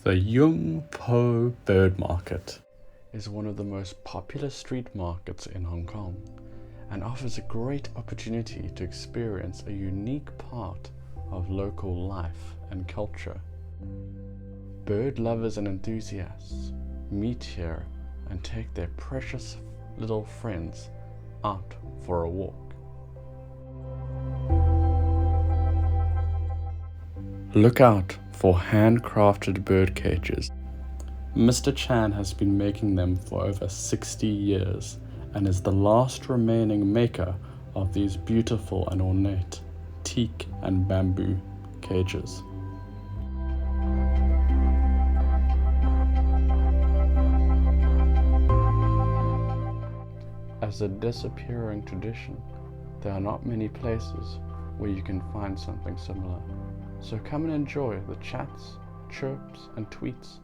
The Yuen Po Bird Market is one of the most popular street markets in Hong Kong and offers a great opportunity to experience a unique part of local life and culture. Bird lovers and enthusiasts meet here and take their precious little friends out for a walk. Look out for handcrafted bird cages. Mr. Chan has been making them for over 60 years and is the last remaining maker of these beautiful and ornate teak and bamboo cages. As a disappearing tradition, there are not many places where you can find something similar. So come and enjoy the chats, chirps, and tweets